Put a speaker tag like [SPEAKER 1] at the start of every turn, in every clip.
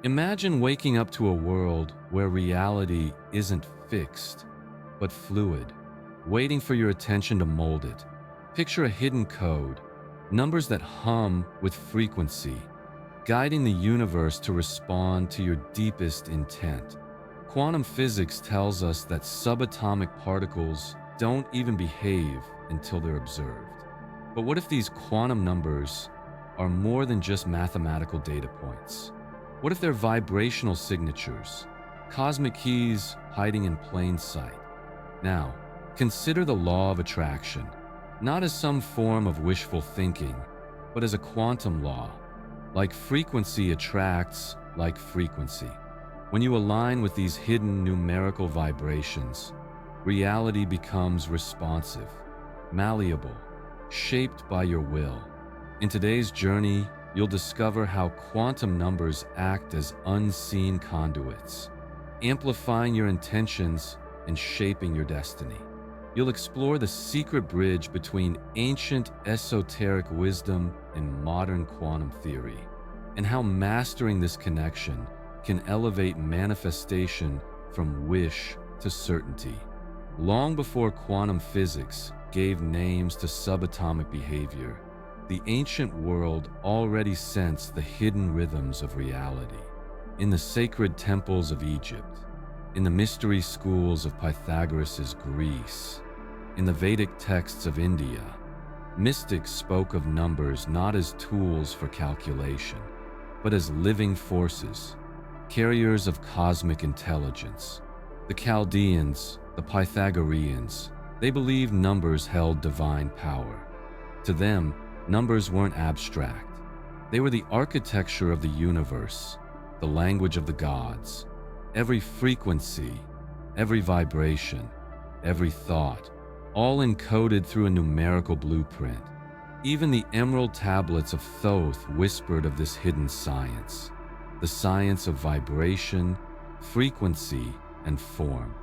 [SPEAKER 1] Imagine waking up to a world where reality isn't fixed, but fluid, waiting for your attention to mold it. Picture a hidden code, numbers that hum with frequency, guiding the universe to respond to your deepest intent. Quantum physics tells us that subatomic particles don't even behave until they're observed. But what if these quantum numbers are more than just mathematical data points? What if they're vibrational signatures, cosmic keys hiding in plain sight? Now, consider the law of attraction, not as some form of wishful thinking, but as a quantum law. Like frequency attracts like frequency. When you align with these hidden numerical vibrations, reality becomes responsive, malleable, shaped by your will. In today's journey, you'll discover how quantum numbers act as unseen conduits, amplifying your intentions and shaping your destiny. You'll explore the secret bridge between ancient esoteric wisdom and modern quantum theory, and how mastering this connection can elevate manifestation from wish to certainty. Long before quantum physics gave names to subatomic behavior, the ancient world already sensed the hidden rhythms of reality. In the sacred temples of Egypt, in the mystery schools of Pythagoras' Greece, in the Vedic texts of India, mystics spoke of numbers not as tools for calculation, but as living forces, carriers of cosmic intelligence. The Chaldeans, the Pythagoreans, they believed numbers held divine power. To them, numbers weren't abstract. They were the architecture of the universe, the language of the gods. Every frequency, every vibration, every thought, all encoded through a numerical blueprint. Even the emerald tablets of Thoth whispered of this hidden science, the science of vibration, frequency, and form,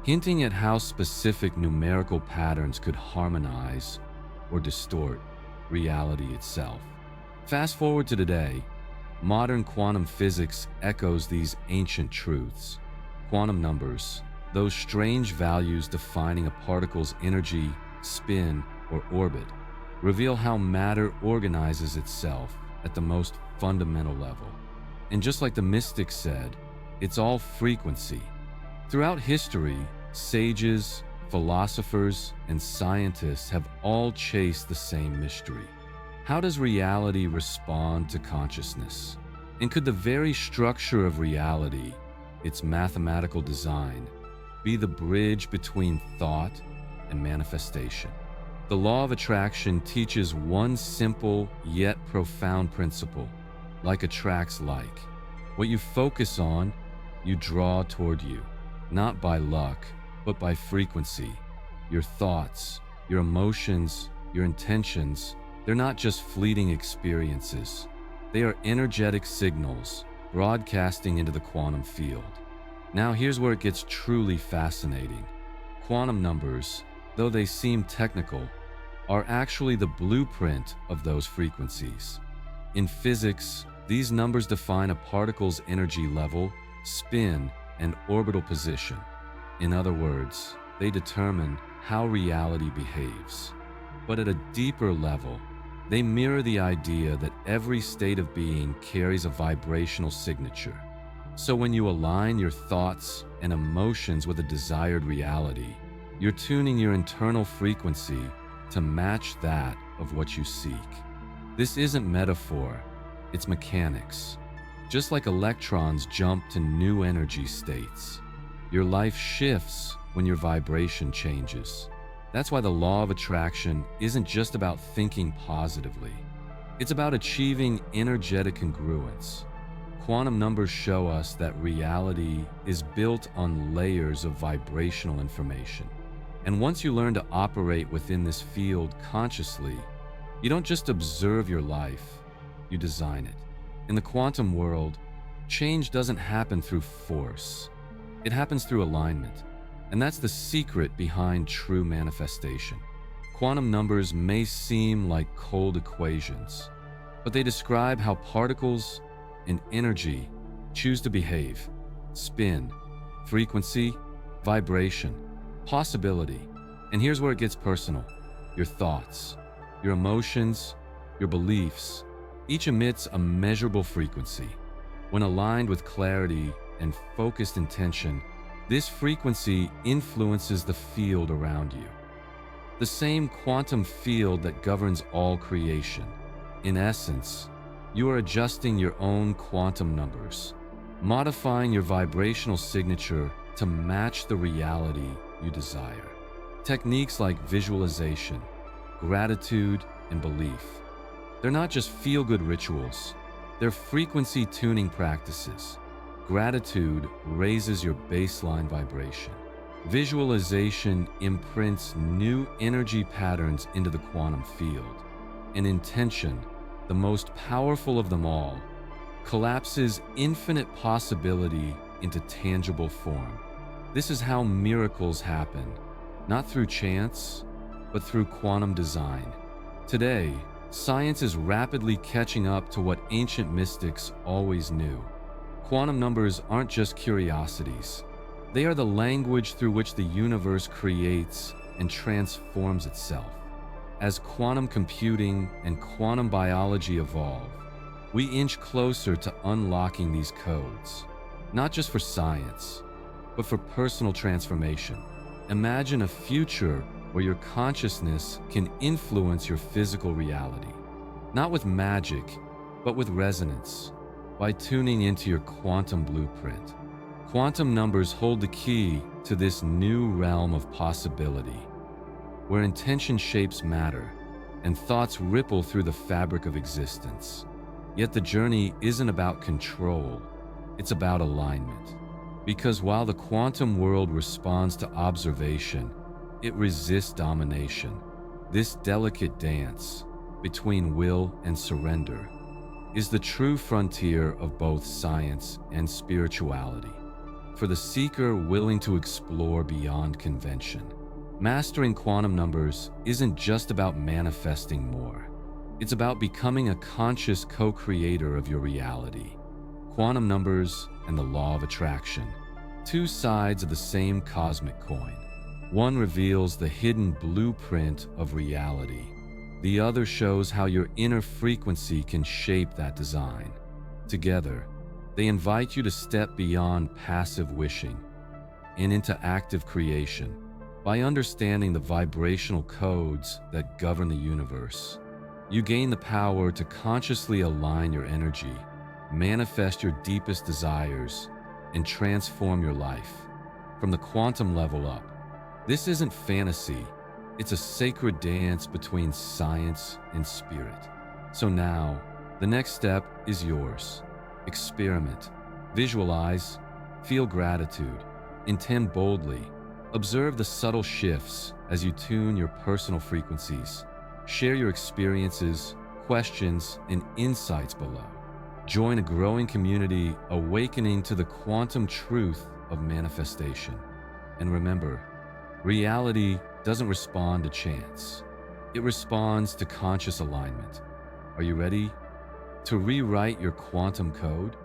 [SPEAKER 1] hinting at how specific numerical patterns could harmonize or distort reality itself. Fast forward to today, modern quantum physics echoes these ancient truths. Quantum numbers, those strange values defining a particle's energy, spin, or orbit, reveal how matter organizes itself at the most fundamental level. And just like the mystics said, it's all frequency. Throughout history, sages, philosophers, and scientists have all chased the same mystery. How does reality respond to consciousness? And could the very structure of reality, its mathematical design, be the bridge between thought and manifestation? The law of attraction teaches one simple yet profound principle: like attracts like. What you focus on, you draw toward you, not by luck, but by frequency. Your thoughts, your emotions, your intentions, they're not just fleeting experiences. They are energetic signals broadcasting into the quantum field. Now here's where it gets truly fascinating. Quantum numbers, though they seem technical, are actually the blueprint of those frequencies. In physics, these numbers define a particle's energy level, spin, and orbital position. In other words, they determine how reality behaves. But at a deeper level, they mirror the idea that every state of being carries a vibrational signature. So when you align your thoughts and emotions with a desired reality, you're tuning your internal frequency to match that of what you seek. This isn't metaphor, it's mechanics. Just like electrons jump to new energy states, your life shifts when your vibration changes. That's why the law of attraction isn't just about thinking positively. It's about achieving energetic congruence. Quantum numbers show us that reality is built on layers of vibrational information. And once you learn to operate within this field consciously, you don't just observe your life, you design it. In the quantum world, change doesn't happen through force. It happens through alignment. And that's the secret behind true manifestation. Quantum numbers may seem like cold equations, but they describe how particles and energy choose to behave. Spin, frequency, vibration, possibility. And here's where it gets personal. Your thoughts, your emotions, your beliefs, each emits a measurable frequency. When aligned with clarity and focused intention, this frequency influences the field around you. The same quantum field that governs all creation. In essence, you are adjusting your own quantum numbers, modifying your vibrational signature to match the reality you desire. Techniques like visualization, gratitude, and belief, they're not just feel-good rituals, they're frequency tuning practices. Gratitude raises your baseline vibration. Visualization imprints new energy patterns into the quantum field. And intention, the most powerful of them all, collapses infinite possibility into tangible form. This is how miracles happen, not through chance, but through quantum design. Today, science is rapidly catching up to what ancient mystics always knew. Quantum numbers aren't just curiosities. They are the language through which the universe creates and transforms itself. As quantum computing and quantum biology evolve, we inch closer to unlocking these codes, not just for science, but for personal transformation. Imagine a future where your consciousness can influence your physical reality, not with magic, but with resonance, by tuning into your quantum blueprint. Quantum numbers hold the key to this new realm of possibility, where intention shapes matter and thoughts ripple through the fabric of existence. Yet the journey isn't about control, it's about alignment. Because while the quantum world responds to observation, it resists domination. This delicate dance between will and surrender is the true frontier of both science and spirituality. For the seeker willing to explore beyond convention, mastering quantum numbers isn't just about manifesting more. It's about becoming a conscious co-creator of your reality. Quantum numbers and the law of attraction, two sides of the same cosmic coin. One reveals the hidden blueprint of reality. The other shows how your inner frequency can shape that design. Together, they invite you to step beyond passive wishing and into active creation. By understanding the vibrational codes that govern the universe, you gain the power to consciously align your energy, manifest your deepest desires, and transform your life from the quantum level up. This isn't fantasy. It's a sacred dance between science and spirit. So now, the next step is yours. Experiment, visualize, feel gratitude, intend boldly. Observe the subtle shifts as you tune your personal frequencies. Share your experiences, questions, and insights below. Join a growing community awakening to the quantum truth of manifestation. And remember, reality doesn't respond to chance. It responds to conscious alignment. Are you ready to rewrite your quantum code?